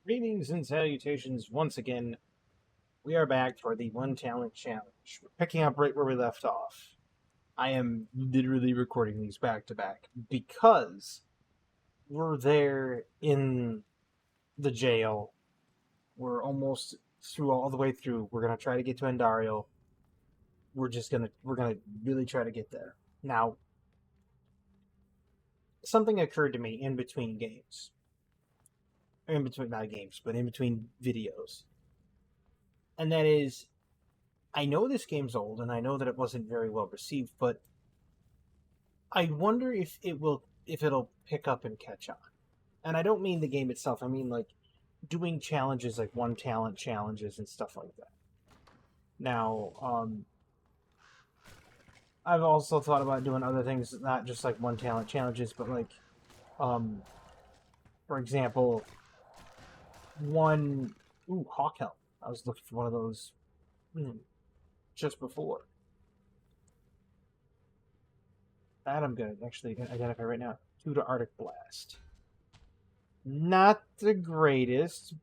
Greetings and salutations once again. We are back for the One Talent Challenge. We're picking up right where we left off. I am literally recording these back to back because we're there in the jail. We're almost through all the way through. We're gonna try to get to Andariel. We're gonna really try to get there. Now, something occurred to me in between games. In between not games, but in between videos. And that is, I know this game's old, and I know that it wasn't very well received, but I wonder if it'll pick up and catch on. And I don't mean the game itself. I mean like doing challenges like one talent challenges and stuff like that. Now, I've also thought about doing other things, not just like one talent challenges, but like, um, for example, Hawk Helm. I was looking for one of those just before. That I'm going to actually identify right now. 2 to Arctic Blast. Not the greatest,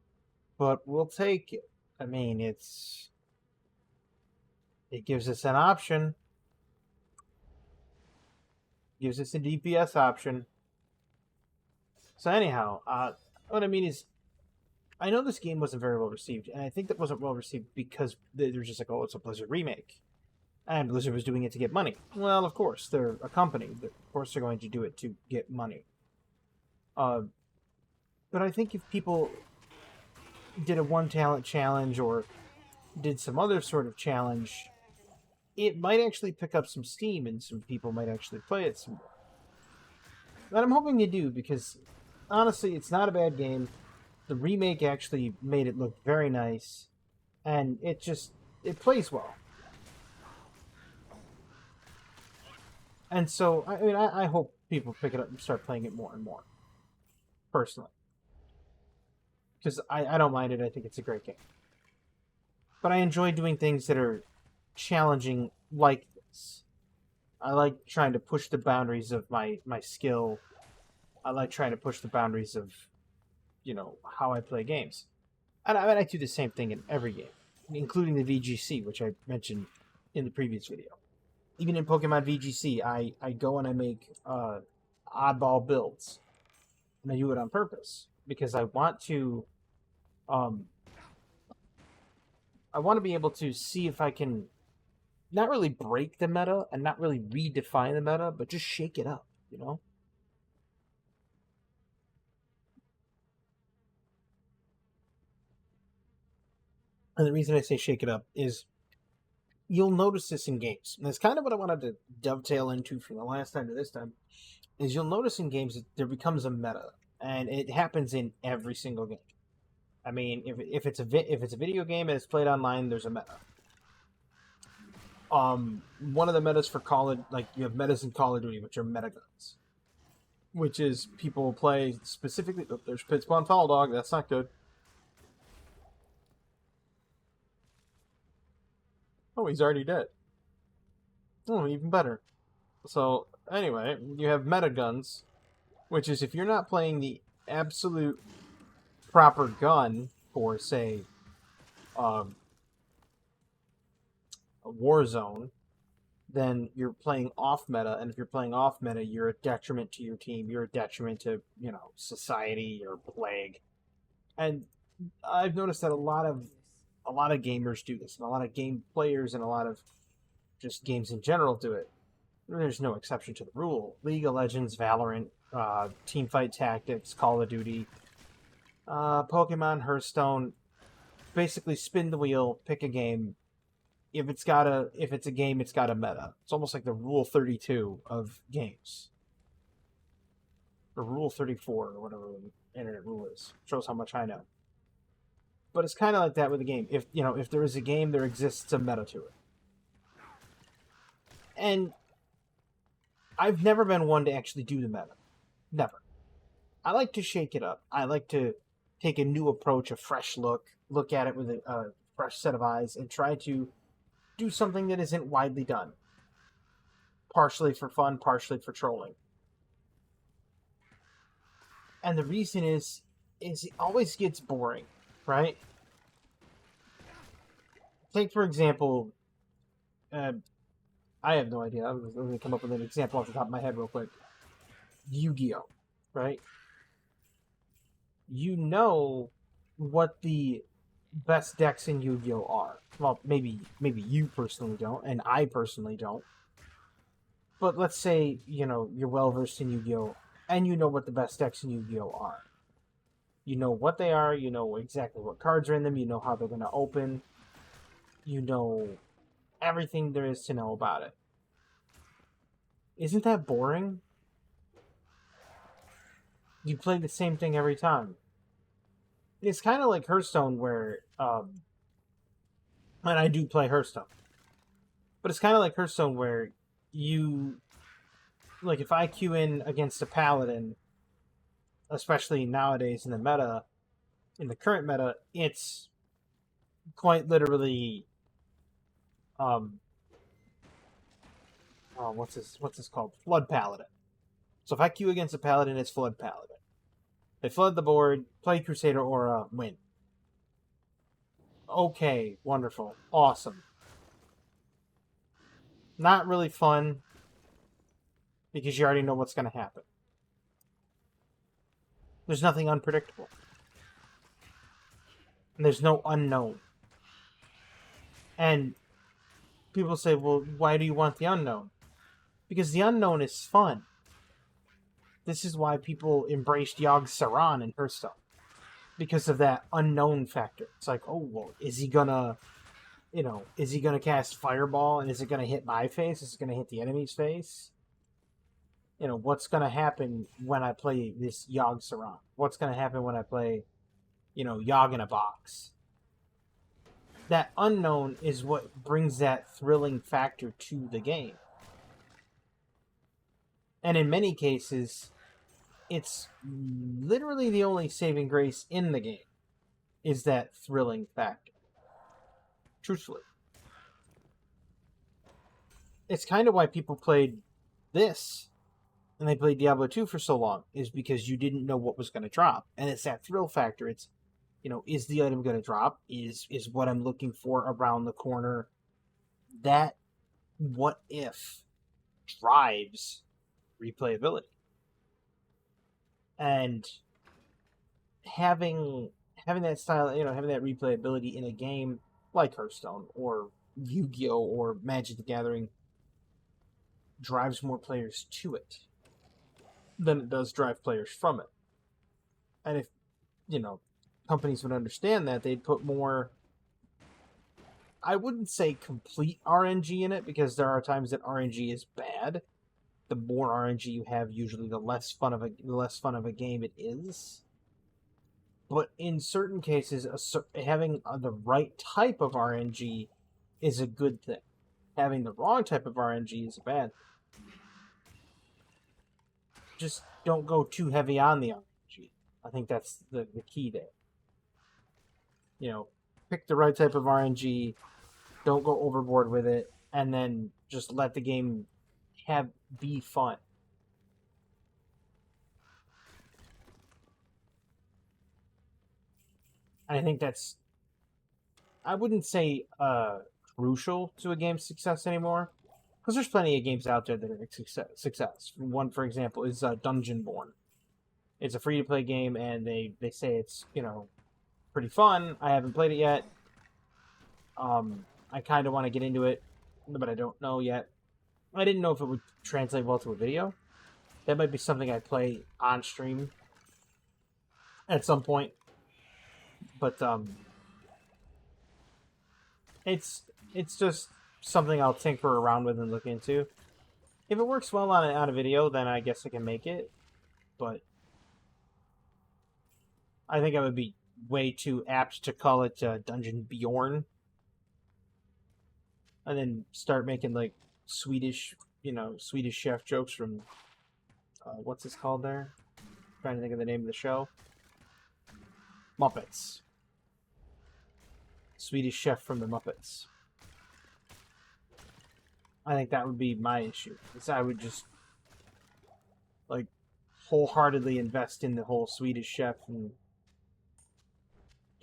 but we'll take it. I mean, it gives us an option. Gives us a DPS option. So anyhow, what I mean is, I know this game wasn't very well received, and I think that wasn't well received because they're just like, oh, it's a Blizzard remake. And Blizzard was doing it to get money. Well, of course, they're a company. Of course they're going to do it to get money. But I think if people did a one talent challenge or did some other sort of challenge, it might actually pick up some steam and some people might actually play it some more. And I'm hoping they do because, honestly, it's not a bad game. The remake actually made it look very nice, and it plays well. And so, I mean, I hope people pick it up and start playing it more and more, personally. Because I don't mind it, I think it's a great game. But I enjoy doing things that are challenging like this. I like trying to push the boundaries of my skill. I like trying to push the boundaries of, how I play games. And I do the same thing in every game, including the VGC, which I mentioned in the previous video. Even in Pokemon VGC, I go and I make oddball builds. And I do it on purpose. Because I want to be able to see if I can not really break the meta and not really redefine the meta, but just shake it up, And the reason I say shake it up is you'll notice this in games. And that's kind of what I wanted to dovetail into from the last time to this time, is you'll notice in games that there becomes a meta. And it happens in every single game. I mean, if it's a video game and it's played online, there's a meta. One of the metas for you have metas in Call of Duty, which are meta guns, which is people play specifically. Oh, there's pit spawn foul dog. That's not good. Oh, he's already dead. Oh, even better. So anyway, you have meta guns, which is if you're not playing the absolute proper gun for, say, a war zone, then you're playing off meta, and if you're playing off meta, you're a detriment to your team. You're a detriment to society or plague. And I've noticed that a lot of gamers do this, and a lot of game players and a lot of just games in general do it. There's no exception to the rule. League of Legends, Valorant, Teamfight Tactics, Call of Duty, Pokemon, Hearthstone. Basically, spin the wheel, pick a game. If it's a game, it's got a meta. It's almost like the Rule 32 of games, or Rule 34, or whatever the internet rule is. Shows how much I know. But it's kind of like that with a game. If there is a game, there exists a meta to it. And I've never been one to actually do the meta. Never. I like to shake it up. I like to take a new approach, a fresh look at it with a fresh set of eyes, and try to do something that isn't widely done. Partially for fun, partially for trolling. And the reason is is it always gets boring, right? Take, for example, I have no idea. I'm going to come up with an example off the top of my head real quick. Yu-Gi-Oh, right? You know what the best decks in Yu-Gi-Oh are. Well, maybe you personally don't, and I personally don't. But let's say, you're well versed in Yu-Gi-Oh, and you know what the best decks in Yu-Gi-Oh are. You know what they are, you know exactly what cards are in them, you know how they're going to open, you know everything there is to know about it. Isn't that boring? You play the same thing every time. It's kind of like Hearthstone, where, and I do play Hearthstone, but it's kind of like Hearthstone where you, like, if I queue in against a paladin, especially nowadays in the current meta, it's quite literally, what's this called? Flood Paladin. So if I queue against a paladin, it's Flood Paladin. They flood the board, play Crusader Aura, win. Okay, wonderful, awesome. Not really fun, because you already know what's going to happen. There's nothing unpredictable. And there's no unknown. And people say, well, why do you want the unknown? Because the unknown is fun. This is why people embraced Yogg-Saron in Hearthstone. Because of that unknown factor. It's like, oh, well, is he gonna cast Fireball, and is it gonna hit my face? Is it gonna hit the enemy's face? What's gonna happen when I play this Yogg-Saron? What's gonna happen when I play, Yogg in a box? That unknown is what brings that thrilling factor to the game. And in many cases, it's literally the only saving grace in the game is that thrilling factor. Truthfully. It's kind of why people played this and they played Diablo 2 for so long, is because you didn't know what was going to drop. And it's that thrill factor. It's, is the item going to drop? Is what I'm looking for around the corner? That what if drives replayability. And having that style, having that replayability in a game like Hearthstone or Yu-Gi-Oh or Magic the Gathering drives more players to it than it does drive players from it. And if, companies would understand that, they'd put more, I wouldn't say complete RNG in it, because there are times that RNG is bad. The more RNG you have, usually the less fun of a game it is. But in certain cases, having the right type of RNG is a good thing. Having the wrong type of RNG is bad. Just don't go too heavy on the RNG. I think that's the key there. Pick the right type of RNG, don't go overboard with it, and then just let the game be fun. And I think that's, I wouldn't say crucial to a game's success anymore, because there's plenty of games out there that are a success. One, for example, is Dungeonborn. It's a free-to-play game, and they say it's, pretty fun. I haven't played it yet. I kind of want to get into it, but I don't know yet. I didn't know if it would translate well to a video. That might be something I play on stream at some point. But it's just something I'll tinker around with and look into. If it works well on a video, then I guess I can make it. But I think I would be way too apt to call it Dungeon Bjorn, and then start making like Swedish chef jokes from what's this called there? I'm trying to think of the name of the show. Muppets. Swedish chef from the Muppets. I think that would be my issue. Is I would just like wholeheartedly invest in the whole Swedish chef and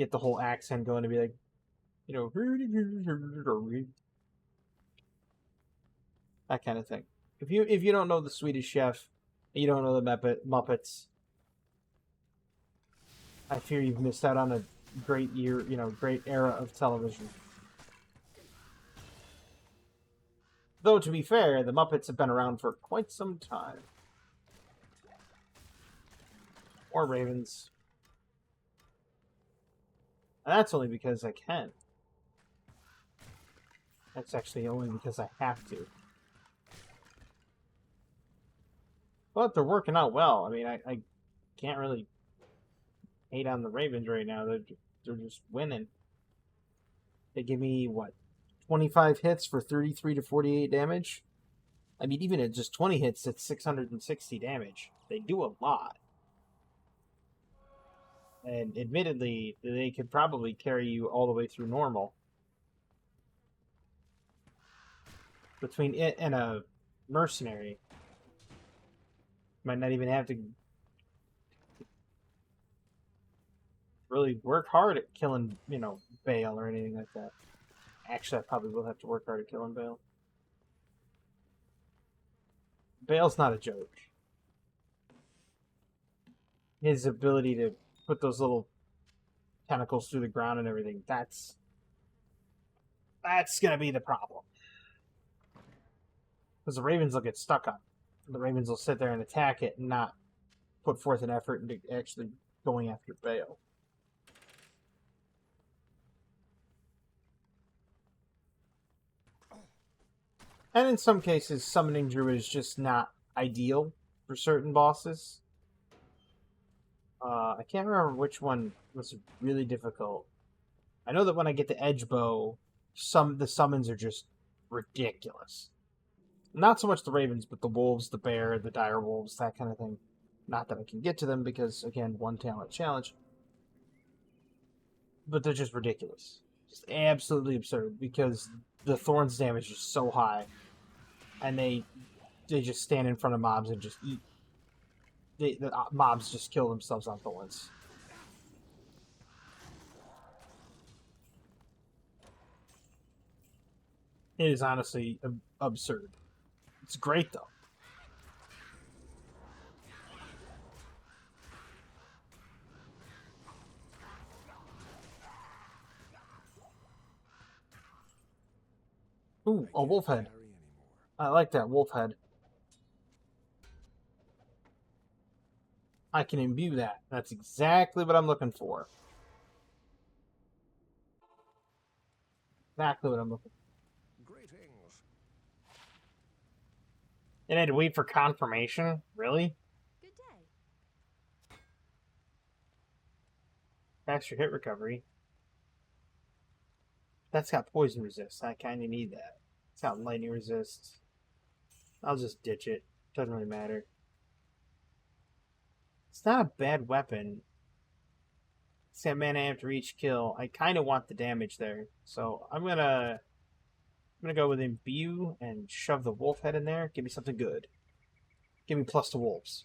get the whole accent going to be like, you know, that kind of thing. If you don't know the Swedish Chef, you don't know the Muppets, I fear you've missed out on a great year, great era of television. Though, to be fair, the Muppets have been around for quite some time. Or Ravens. And that's only because I can. That's actually only because I have to. But they're working out well. I mean, I can't really hate on the Ravens right now. They're just winning. They give me, what, 25 hits for 33 to 48 damage? I mean, even at just 20 hits, it's 660 damage. They do a lot. And admittedly, they could probably carry you all the way through normal. Between it and a mercenary, might not even have to really work hard at killing, Bale or anything like that. Actually, I probably will have to work hard at killing Bale. Bale's not a joke. His ability to put those little tentacles through the ground and everything, that's going to be the problem. Because the Ravens will get stuck on it. The Ravens will sit there and attack it and not put forth an effort into actually going after Bale. And in some cases, summoning Druid is just not ideal for certain bosses. I can't remember which one was really difficult. I know that when I get the Edge Bow, the summons are just ridiculous. Not so much the Ravens, but the Wolves, the Bear, the Dire Wolves, that kind of thing. Not that I can get to them because, again, one talent challenge. But they're just ridiculous. Just absolutely absurd because the Thorns damage is so high. And they just stand in front of mobs and just eat. The mobs just kill themselves on Thorns. It is honestly absurd. It's great, though. Ooh, a wolf head. I like that wolf head. I can imbue that. That's exactly what I'm looking for. Exactly what I'm looking for. Greetings. And I had to wait for confirmation? Really? Good day. Faster hit recovery. That's got poison resist. I kind of need that. It's got lightning resist. I'll just ditch it. Doesn't really matter. It's not a bad weapon. It's got mana after each kill. I kind of want the damage there. So I'm gonna go with Imbue and shove the wolf head in there. Give me something good. Give me plus to wolves.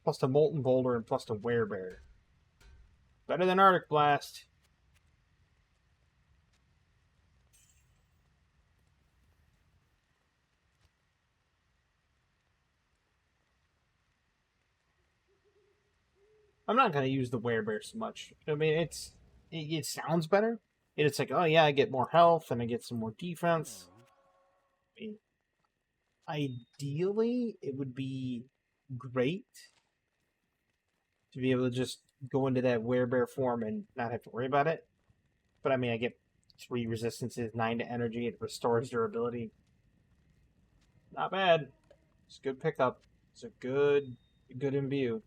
Plus to Molten Boulder and plus to Werebear. Better than Arctic Blast. I'm not going to use the Werebear so much. I mean, it sounds better. It's like, oh yeah, I get more health and I get some more defense. I mean, ideally, it would be great to be able to just go into that Werebear form and not have to worry about it. But I mean, I get 3 resistances, 9 to energy, it restores durability. Not bad. It's a good pickup. It's a good imbue.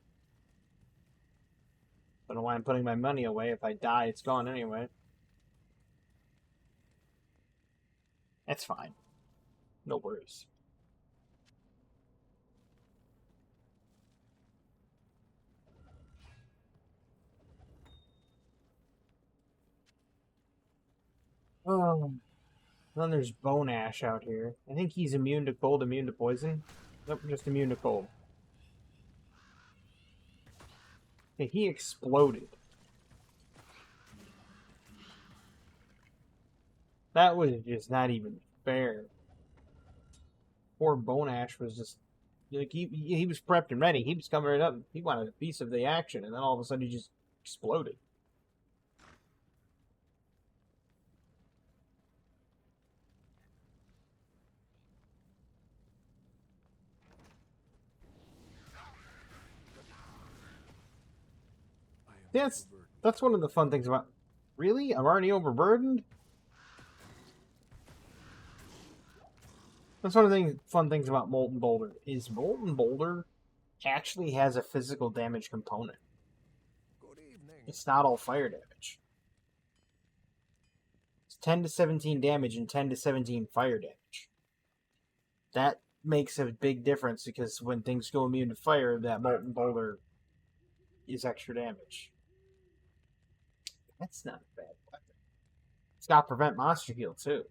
Don't know why I'm putting my money away. If I die, it's gone anyway. That's fine. No worries. Then there's Bone Ash out here. I think he's immune to cold, immune to poison. Nope, just immune to cold. Okay, he exploded. That was just not even fair. Poor Bone Ash was just like he was prepped and ready. He was coming right up. He wanted a piece of the action, and then all of a sudden he just exploded. That's one of the fun things about. Really, I'm already overburdened. That's one of the fun things about Molten Boulder is Molten Boulder actually has a physical damage component. Good evening. It's not all fire damage. It's 10 to 17 damage and 10 to 17 fire damage. That makes a big difference because when things go immune to fire, that Molten Boulder is extra damage. That's not a bad weapon. It's got prevent monster heal too.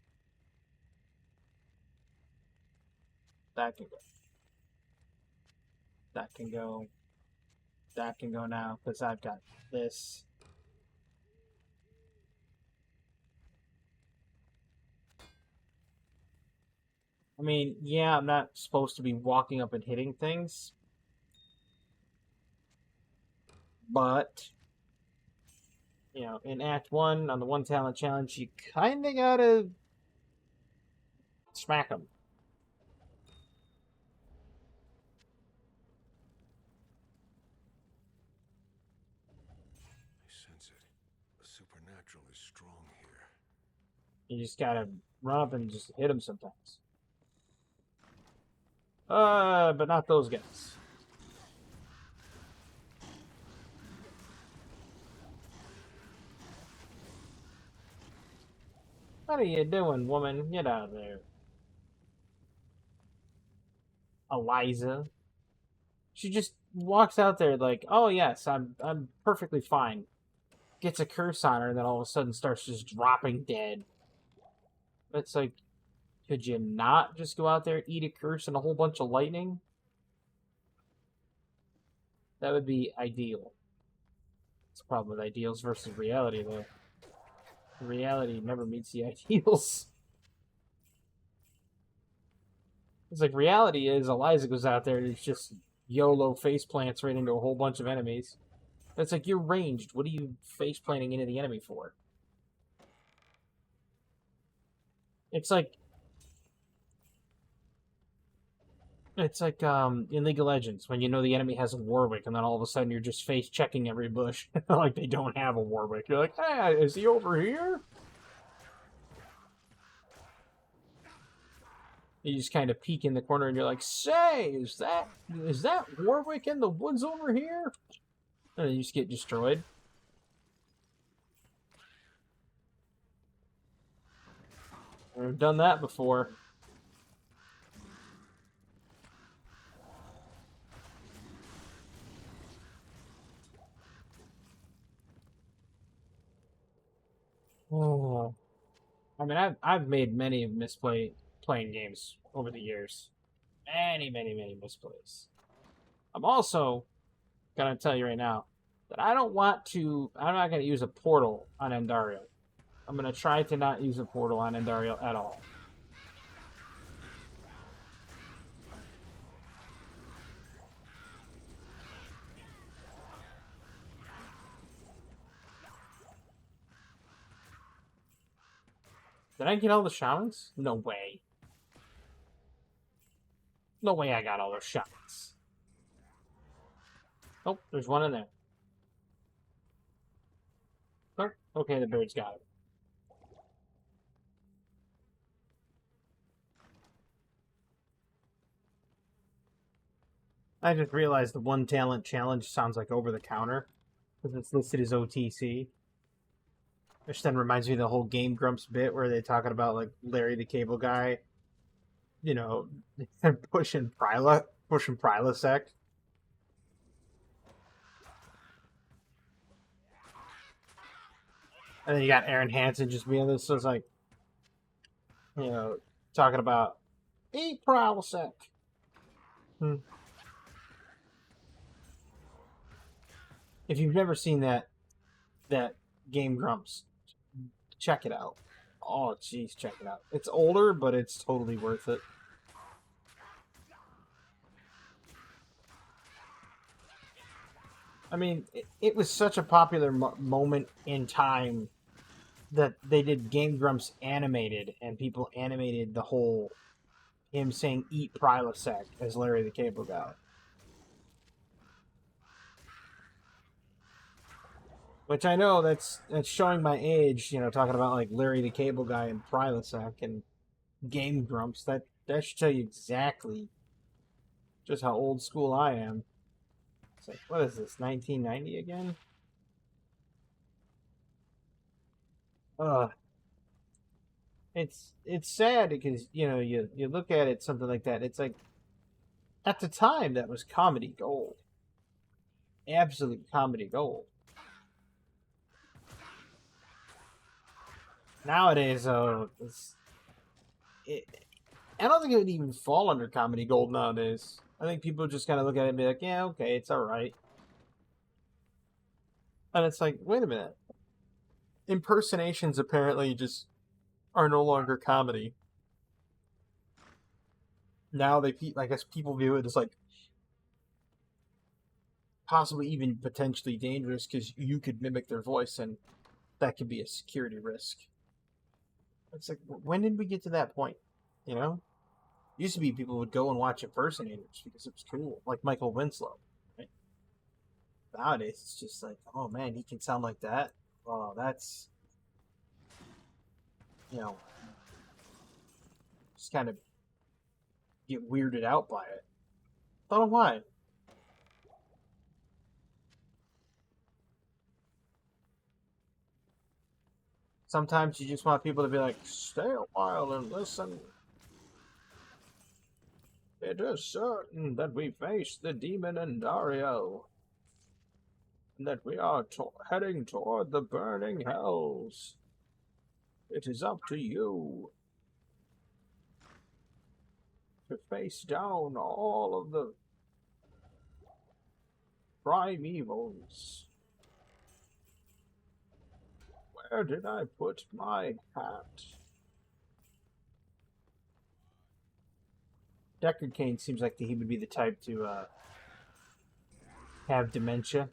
That can go. That can go. That can go now because I've got this. I mean, yeah, I'm not supposed to be walking up and hitting things. But, you know, in Act 1, on the one talent challenge, you kind of gotta smack them. I sense it. The supernatural is strong here. You just gotta run up and just hit them sometimes. But not those guys. What are you doing, woman? Get out of there. Eliza. She just walks out there like, oh yes, I'm perfectly fine. Gets a curse on her, and then all of a sudden starts just dropping dead. It's like, could you not just go out there, eat a curse and a whole bunch of lightning? That would be ideal. It's a problem with ideals versus reality, though. Reality never meets the ideals. It's like reality is Eliza goes out there and it's just YOLO face plants right into a whole bunch of enemies. It's like you're ranged. What are you face planting into the enemy for? It's like in League of Legends when you know the enemy has a Warwick and then all of a sudden you're just face checking every bush like they don't have a Warwick. You're like, hey, is he over here? You just kind of peek in the corner and you're like, say, is that Warwick in the woods over here? And then you just get destroyed. I've done that before. Oh, I mean, I've made many playing games over the years. Many misplays. I'm also gonna tell you right now that I don't want to. I'm not gonna use a portal on Andariel. I'm gonna try to not use a portal on Andariel at all. Did I get all the shamans? No way. No way I got all those shamans. Oh, there's one in there. Oh, okay, the bird's got it. I just realized the one talent challenge sounds like over the counter because it's listed as OTC. Which then reminds me of the whole Game Grumps bit where they're talking about like Larry the Cable Guy, you know, pushing Prilosec. And then you got Aaron Hansen just being this, so it's like, you know, talking about eat Prilosec. If you've never seen that Game Grumps, check it out. Oh, jeez, check it out. It's older, but it's totally worth it. I mean, it was such a popular moment in time that they did Game Grumps animated, and people animated the whole him saying "Eat Prilosec" as Larry the Cable Guy. Which I know that's showing my age, you know, talking about like Larry the Cable Guy and Prilosec and Game Grumps. That should tell you exactly just how old school I am. It's like, what is this, 1990 again? Uh, it's sad because, you know, you look at it, something like that. It's like, at the time, that was comedy gold. Absolute comedy gold. Nowadays, it, I don't think it would even fall under comedy gold nowadays. I think people just kind of look at it and be like, yeah, okay, it's alright. And it's like, wait a minute. Impersonations apparently just are no longer comedy. Now I guess people view it as like possibly even potentially dangerous because you could mimic their voice and that could be a security risk. It's like, when did we get to that point? You know? Used to be people would go and watch impersonators because it was cool, like Michael Winslow. Right? Nowadays, it's just like, oh man, he can sound like that. Oh, that's, you know, just kind of get weirded out by it. Don't know why. Sometimes you just want people to be like, stay a while and listen. It is certain that we face the demon Andariel, and that we are heading toward the burning hells. It is up to you to face down all of the prime evils. Where did I put my hat? Deckard Cain seems like he would be the type to have dementia.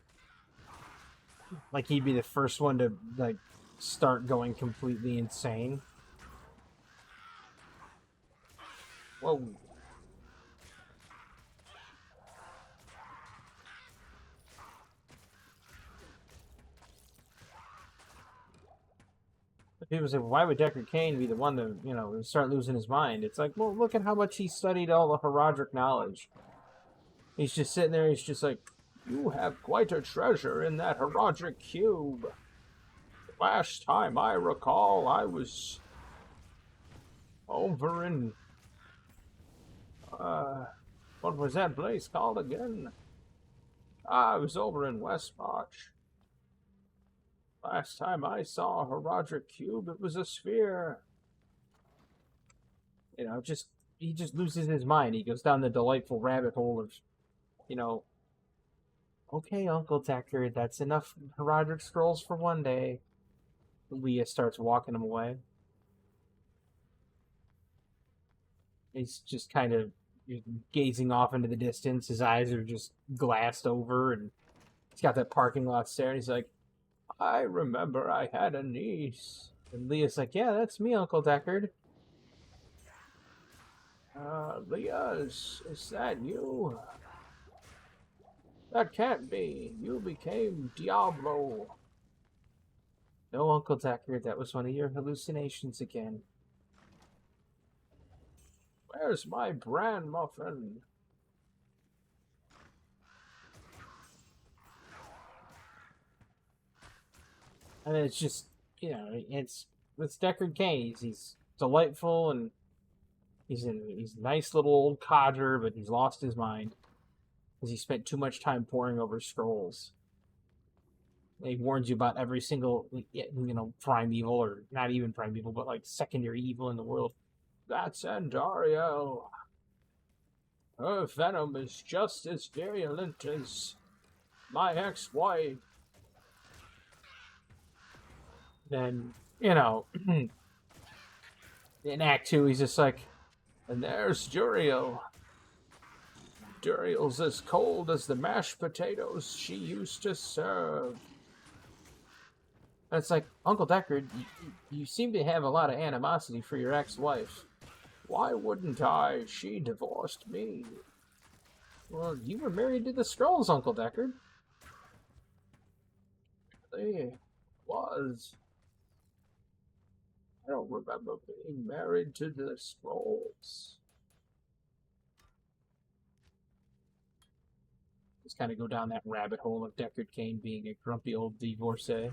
Like he'd be the first one to like start going completely insane. Whoa. People say, why would Deckard Cain be the one to, you know, start losing his mind? It's like, well, look at how much he studied all the Herodric knowledge. He's just sitting there, he's just like, you have quite a treasure in that Herodric cube. Last time I recall, I was over in, what was that place called again? I was over in West March. Last time I saw a Herodric cube, it was a sphere. You know, he just loses his mind. He goes down the delightful rabbit hole of, you know, okay, Uncle Deckard, that's enough Herodric scrolls for one day. Leah starts walking him away. He's just kind of gazing off into the distance. His eyes are just glassed over, and he's got that parking lot stare, and he's like, I remember I had a niece. And Leah's like, yeah, that's me, Uncle Deckard. Leah, is that you? That can't be. You became Diablo. No, Uncle Deckard, that was one of your hallucinations again. Where's my bran muffin? And it's just, you know, it's Deckard Cain. He's delightful, and he's a nice little old codger, but he's lost his mind because he spent too much time poring over scrolls. He warns you about every single, you know, prime evil, or not even prime evil, but like secondary evil in the world. That's Andariel. Her venom is just as virulent as my ex-wife. Then, you know, In Act 2, he's just like, and there's Duriel. Duriel's as cold as the mashed potatoes she used to serve. And it's like, Uncle Deckard, you seem to have a lot of animosity for your ex-wife. Why wouldn't I? She divorced me. Well, you were married to the Skrulls, Uncle Deckard. They was. I don't remember being married to the Skrulls. Just kind of go down that rabbit hole of Deckard Cain being a grumpy old divorcee.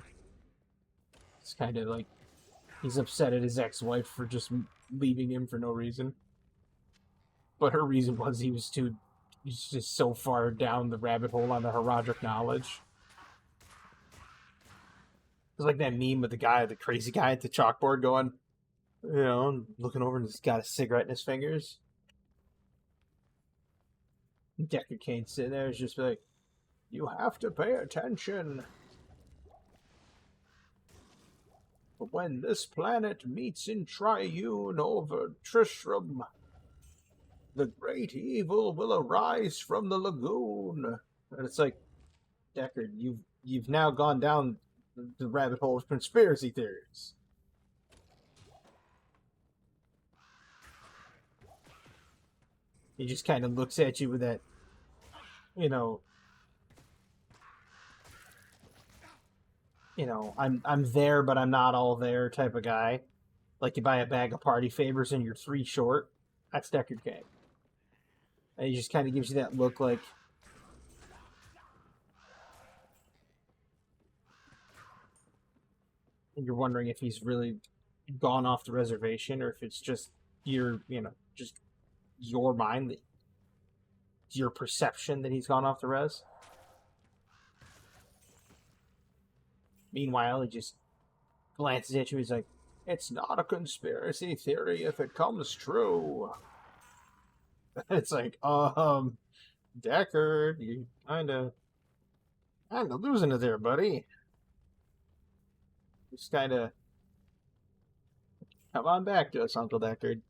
It's kind of like he's upset at his ex-wife for just leaving him for no reason. But her reason was he's just so far down the rabbit hole on the Herodric knowledge. It's like that meme with the crazy guy at the chalkboard going, looking over and he's got a cigarette in his fingers. Deckard Cain sitting there is just like, you have to pay attention. But when this planet meets in triune over Tristram, the great evil will arise from the lagoon. And it's like, Deckard, you've now gone down the rabbit hole of conspiracy theories. He just kind of looks at you with that, I'm there, but I'm not all there type of guy. Like you buy a bag of party favors and you're 3 short. That's Deckard Cain. And he just kind of gives you that look like, and you're wondering if he's really gone off the reservation or if it's just just your mind, your perception that he's gone off the res. Meanwhile, he just glances at you. He's like, it's not a conspiracy theory if it comes true. It's like, Deckard, you kind of losing it there, buddy. Just kind of come on back to us, Uncle Deckard.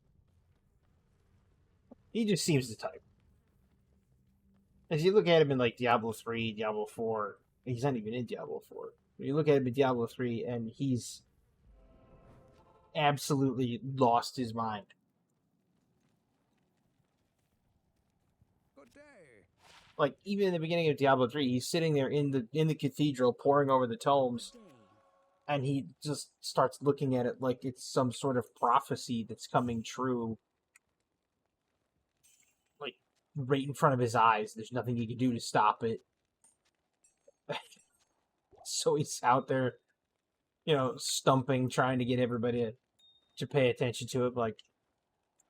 He just seems the type. As you look at him in like Diablo 3, Diablo 4, he's not even in Diablo 4. You look at him in Diablo 3 and he's absolutely lost his mind. Good day. Like even in the beginning of Diablo 3, he's sitting there in the cathedral poring over the tomes, and he just starts looking at it like it's some sort of prophecy that's coming true. Like right in front of his eyes. There's nothing he can do to stop it. So he's out there, stumping, trying to get everybody to pay attention to it. Like,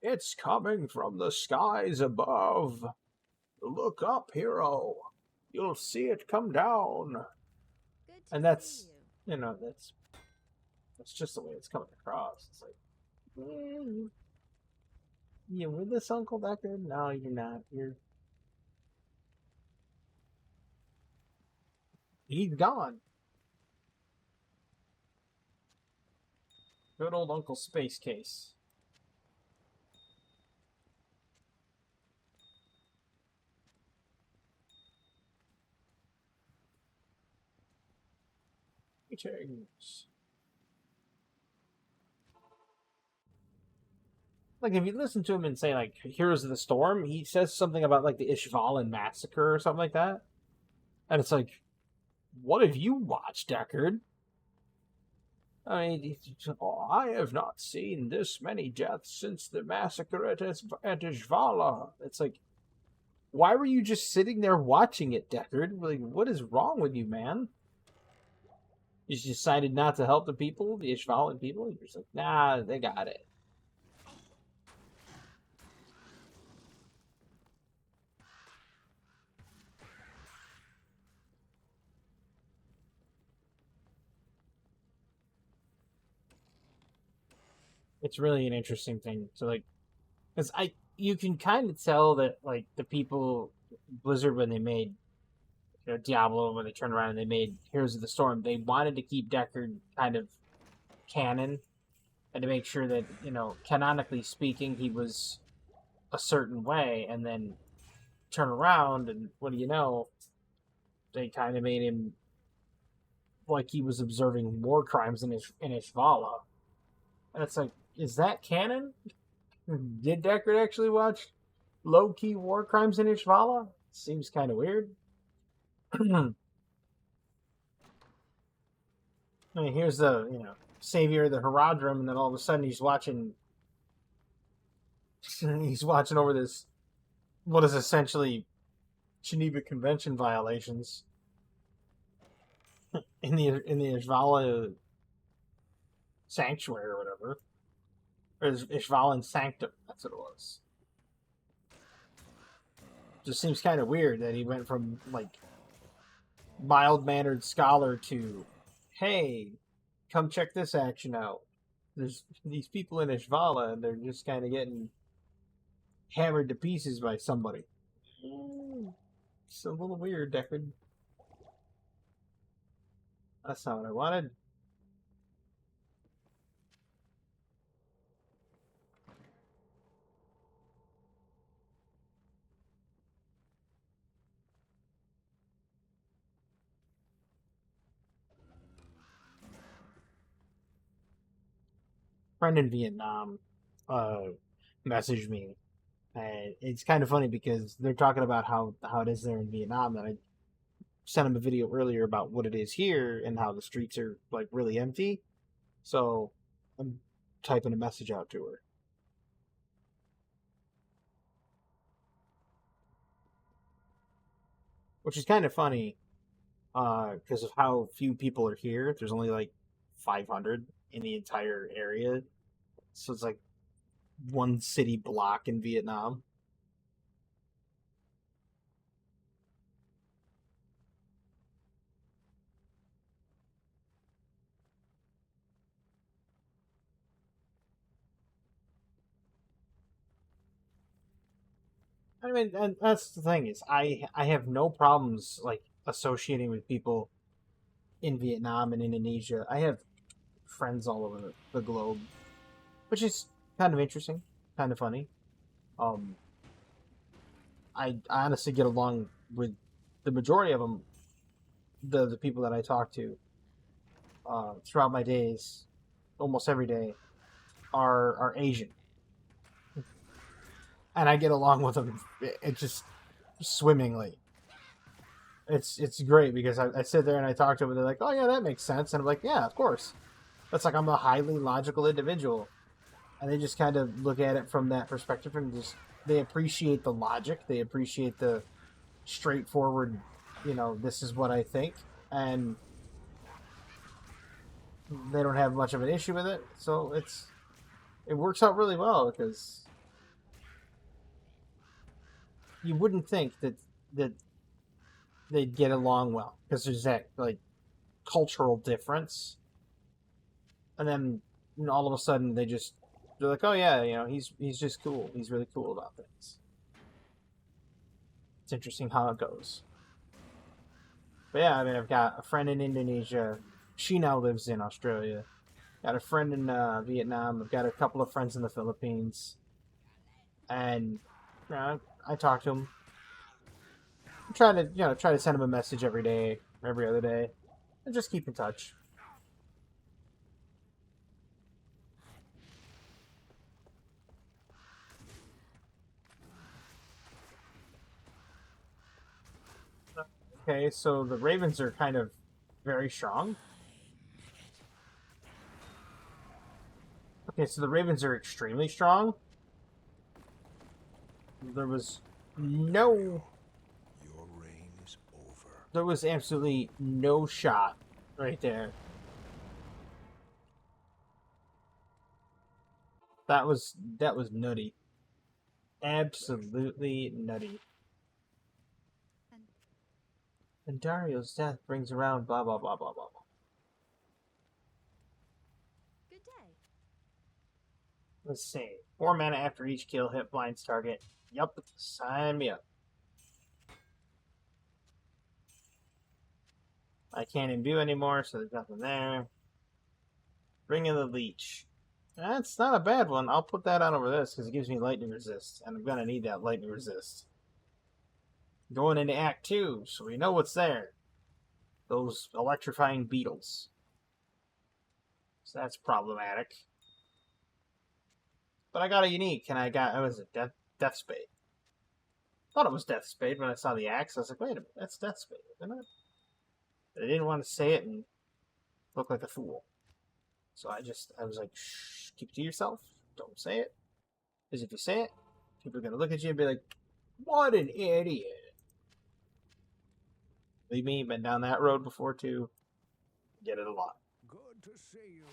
it's coming from the skies above. Look up, hero. You'll see it come down. Good to And that's, see you. that's just the way it's coming across. It's like, you with this, Uncle Deckard? No, you're not. He's gone. Good old Uncle Space Case. Greetings. Like, if you listen to him and say, like, Heroes of the Storm, he says something about, like, the Ishvalan massacre or something like that. And it's like, what have you watched, Deckard? I mean, I have not seen this many deaths since the massacre at Ishvala. It's like, why were you just sitting there watching it, Deckard? Like, what is wrong with you, man? You just decided not to help the people, the Ishvalan people? You're just like, nah, they got it. It's really an interesting thing. So, like, because you can kind of tell that, like, the people, Blizzard, when they made Diablo, when they turned around and they made Heroes of the Storm, they wanted to keep Deckard kind of canon. and to make sure that, canonically speaking, he was a certain way, and then turn around, and what do you know? They kind of made him like he was observing war crimes in Ishvala. And it's like, is that canon? Did Deckard actually watch low key war crimes in Ishvala? Seems kind of weird. I mean, here's the savior of the Herodrum, and then all of a sudden he's watching over this what is essentially Geneva Convention violations in the Ishvala sanctuary or whatever, or Ishvalan sanctum. That's what it was. Just seems kind of weird that he went from like mild mannered scholar to, hey, come check this action out. There's these people in Ishvala, and they're just kind of getting hammered to pieces by somebody. It's a little weird, Deckard. That's not what I wanted. Friend in Vietnam uh, messaged me, and it's kind of funny because they're talking about how it is there in Vietnam, and I sent him a video earlier about what it is here and how the streets are like really empty. So I'm typing a message out to her. Which is kind of funny because of how few people are here. There's only like 500 in the entire area. So it's like one city block in Vietnam. I mean, and that's the thing is, I have no problems like associating with people in Vietnam and Indonesia. I have friends all over the globe, which is kind of interesting, kind of funny. Um, I honestly get along with the majority of them, the people that I talk to throughout my days, almost every day, are Asian, and I get along with them. It just swimmingly. It's great because I sit there and I talk to them and they're like, oh yeah, that makes sense, and I'm like, yeah, of course. That's like I'm a highly logical individual, and they just kind of look at it from that perspective and just they appreciate the logic, they appreciate the straightforward, this is what I think, and they don't have much of an issue with it. So it works out really well because you wouldn't think that they'd get along well because there's that like cultural difference, and then all of a sudden they're like, oh yeah, he's just cool. He's really cool about things. It's interesting how it goes. But yeah, I mean, I've got a friend in Indonesia. She now lives in Australia. Got a friend in Vietnam. I've got a couple of friends in the Philippines, and I talk to them. I'm trying to try to send them a message every day, every other day, and just keep in touch. Okay, so the Ravens are kind of very strong. Okay, so the Ravens are extremely strong. There was no, Your reign is over. there was absolutely no shot right there. That was nutty. Absolutely nutty. And Dario's death brings around blah blah blah blah blah blah. Good day. Let's see. 4 mana after each kill hit blinds target. Yup, sign me up. I can't imbue anymore, so there's nothing there. Ring of the Leech. That's not a bad one. I'll put that on over this because it gives me lightning resist, and I'm gonna need that lightning resist. Going into Act 2, so we know what's there. Those electrifying beetles. So that's problematic. But I got a unique, and I got, what was it, Death Spade. Thought it was Death Spade when I saw the axe. I was like, wait a minute, that's Death Spade, isn't it? But I didn't want to say it and look like a fool. So I was like, shh, keep it to yourself. Don't say it. Because if you say it, people are going to look at you and be like, what an idiot. Believe me, been down that road before too. Get it a lot. Good to see you.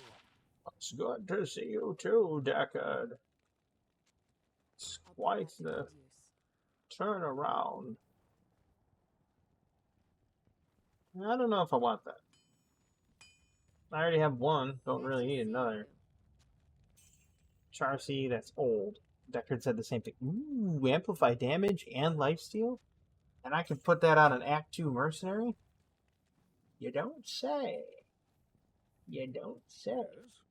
It's good to see you too, Deckard. It's I'll be quite back to the good use. turn around. I don't know if I want that. I already have one. Don't really need another. Charcy, that's old. Deckard said the same thing. Ooh, amplify damage and lifesteal? And I can put that on an Act 2 mercenary? You don't say. You don't say. Yes?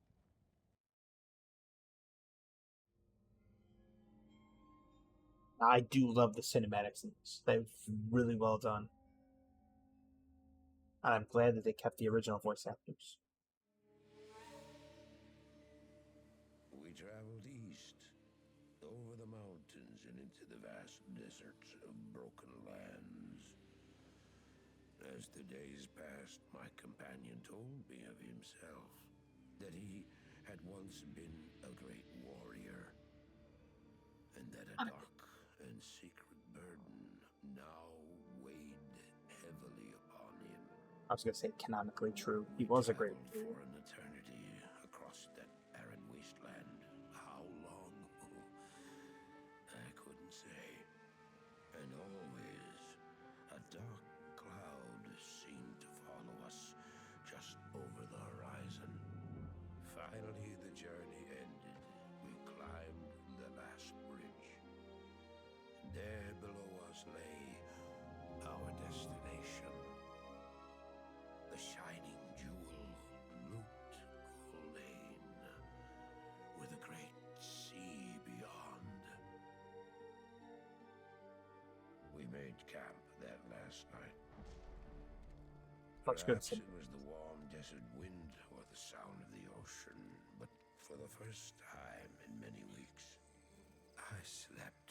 I do love the cinematics in this. They're really well done. And I'm glad that they kept the original voice actors. We traveled east, over the mountains and into the vast deserts of broken lands. As the days passed, my companion told me of himself, that he had once been a great warrior, and that a dark and secret burden now weighed heavily upon him. I was going to say canonically true. He was a great Traveled for an eternity across that arid wasteland. How long? I couldn't say. And always, a dark cloud seemed to follow us just over the horizon. Finally, the journey ended. We climbed the last bridge. There below us lay our destination. The shining jewel, Loot Gulane, with a great sea beyond. We made camp that last night. Such good Perhaps it was the warm desert wind or the sound of the ocean, but for the first time in many weeks, I slept.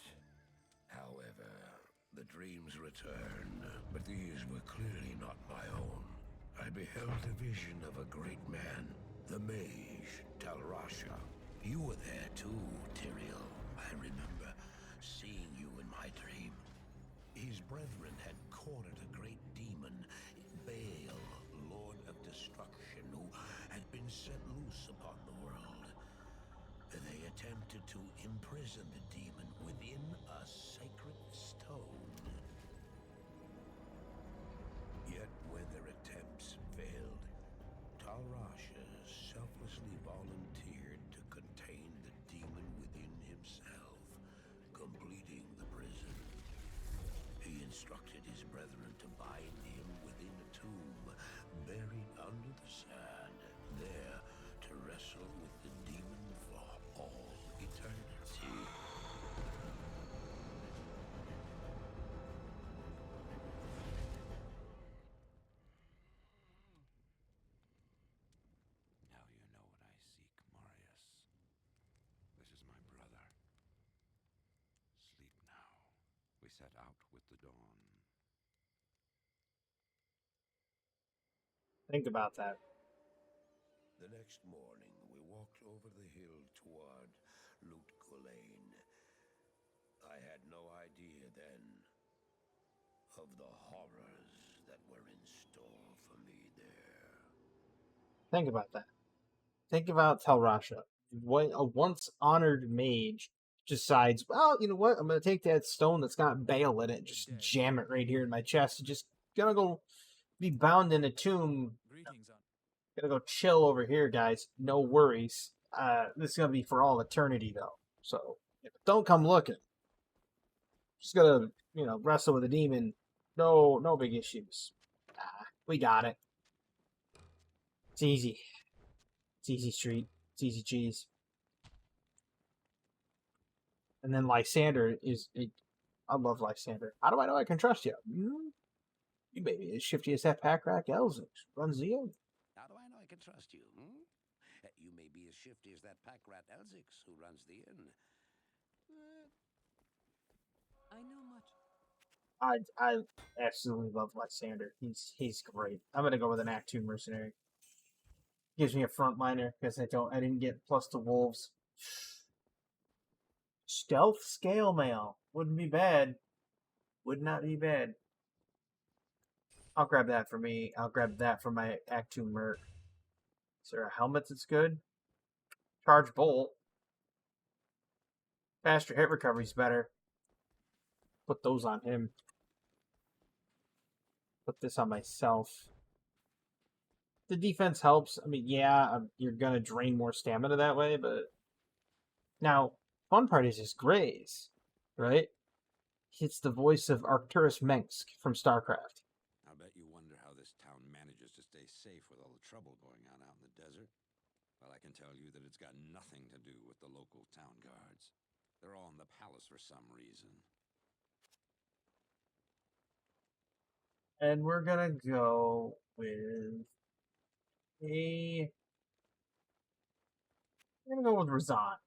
However, the dreams returned, but these were clearly not my own. I beheld a vision of a great man, the mage, Talrasha. You were there too, Tyrael. I remember seeing you in my dream. His brethren had cornered a great demon, Baal, Lord of Destruction, who had been set loose upon the world. They attempted to imprison the demon within a sacred stone. Yet when their attempts failed, Talrasha selflessly volunteered to contain the demon within himself, completing the prison. He instructed his brethren to bind him within a tomb, buried under the sand, there to wrestle with the demon for all eternity. Now you know what I seek, Marius. This is my brother. Sleep now. We set out with the dawn. Think about that. The next morning, we walked over the hill toward Loot Gulane. I had no idea then of the horrors that were in store for me there. Think about that. Think about Talrasha. What a once honored mage decides, well, you know what? I'm going to take that stone that's got Baal in it, just jam it right here in my chest, and just gonna go be bound in a tomb. Greetings, on. Gonna go chill over here, guys. No worries. This is gonna be for all eternity, though. So don't come looking. Just gonna, wrestle with a demon. No big issues. We got it. It's easy. It's easy street. It's easy cheese. And then Lysander I love Lysander. How do I know I can trust you? You may be as shifty as that pack rat Elzix runs the inn. How do I know I can trust you? You may be as shifty as that pack rat Elzix who runs the inn. I know much. I absolutely love Lysander. He's great. I'm gonna go with an Act 2 mercenary. Gives me a frontliner because I didn't get plus to wolves. Stealth scale mail wouldn't be bad. Would not be bad. I'll grab that for me. I'll grab that for my Act 2 merc. Is there a helmet that's good? Charge bolt. Faster hit recovery's better. Put those on him. Put this on myself. The defense helps. I mean, yeah, you're gonna drain more stamina that way, but now fun part is his graze, right? It's the voice of Arcturus Mengsk from StarCraft. I bet you wonder how this town manages to stay safe with all the trouble going on out in the desert. Well, I can tell you that it's got nothing to do with the local town guards. They're all in the palace for some reason. And we're gonna go with we're gonna go with Razan.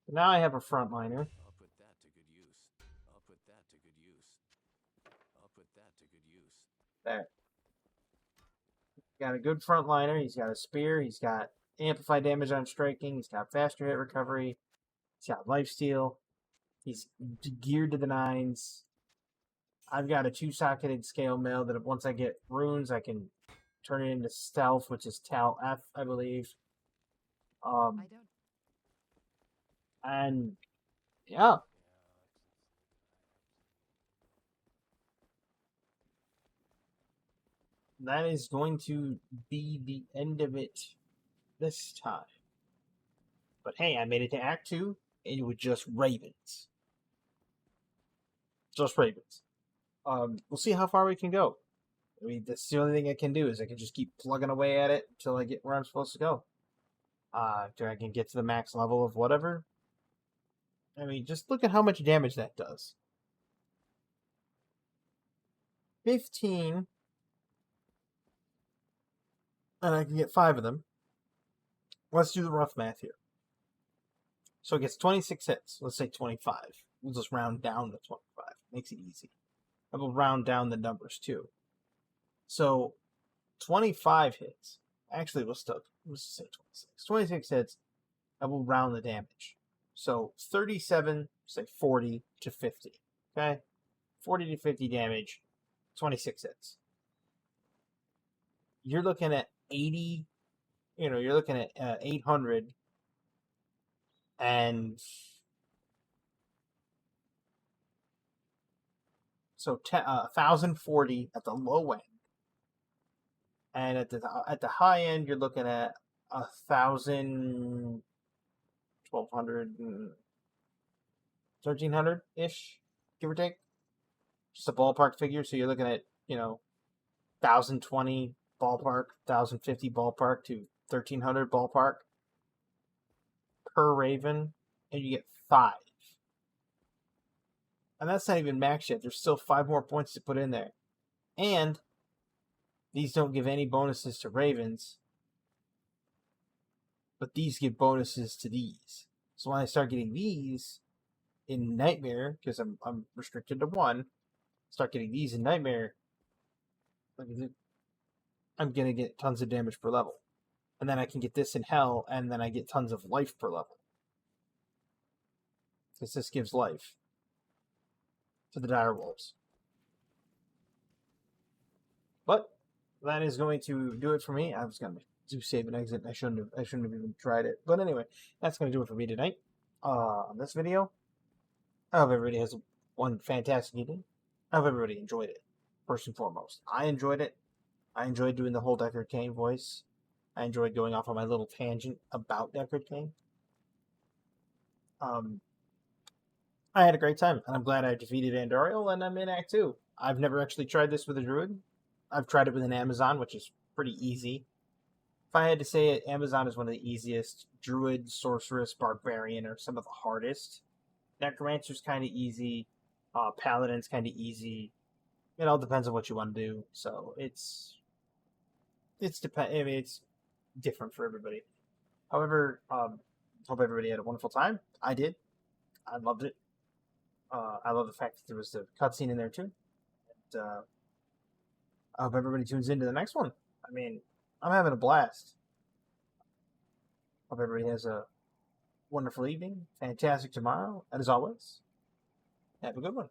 Now I have a frontliner. I'll put that to good use. I'll put that to good use. I'll put that to good use. There. Got a good frontliner. He's got a spear. He's got amplified damage on striking. He's got faster hit recovery. He's got lifesteal. He's geared to the nines. I've got a 2-socketed scale mail that once I get runes, I can turn it into stealth, which is Tal F, I believe. I don't. And yeah, that is going to be the end of it this time. But hey, I made it to Act 2, and it was just ravens. Just ravens. We'll see how far we can go. I mean, that's the only thing I can do is I can just keep plugging away at it until I get where I'm supposed to go. Till I can get to the max level of whatever. I mean, just look at how much damage that does. 15. And I can get 5 of them. Let's do the rough math here. So it gets 26 hits. Let's say 25. We'll just round down to 25. Makes it easy. I will round down the numbers too. So 25 hits. Actually, let's say 26. 26 hits. I will round the damage. So 37, say 40 to 50. Okay? 40 to 50 damage, 26 hits. You're looking at 80, you're looking at 800 and so 1,040 at the low end. And at the high end, you're looking at 1,000, 1,200, 1,300-ish, give or take. Just a ballpark figure. So you're looking at, 1,020 ballpark, 1,050 ballpark to 1,300 ballpark per Raven, and you get 5. And that's not even max yet. There's still 5 more points to put in there. And these don't give any bonuses to Ravens, but these give bonuses to these. So when I start getting these in Nightmare, because I'm restricted to 1, start getting these in Nightmare, I'm going to get tons of damage per level. And then I can get this in Hell, and then I get tons of life per level. Because this gives life to the dire wolves. But that is going to do it for me. I was going to do save and exit. I shouldn't have even tried it. But anyway, that's going to do it for me tonight. On this video, I hope everybody has one fantastic evening. I hope everybody enjoyed it. First and foremost, I enjoyed it. I enjoyed doing the whole Deckard Cain voice. I enjoyed going off on my little tangent about Deckard Cain. I had a great time, and I'm glad I defeated Andariel, and I'm in Act 2. I've never actually tried this with a druid. I've tried it with an Amazon, which is pretty easy. if I had to say it, Amazon is one of the easiest. Druid, Sorceress, Barbarian are some of the hardest. Necromancer's kind of easy. Paladin's kind of easy. It all depends on what you want to do. So I mean, it's different for everybody. However, hope everybody had a wonderful time. I did. I loved it. I love the fact that there was the cutscene in there too. And, I hope everybody tunes into the next one. I mean, I'm having a blast. Hope everybody has a wonderful evening, fantastic tomorrow, and as always, have a good one.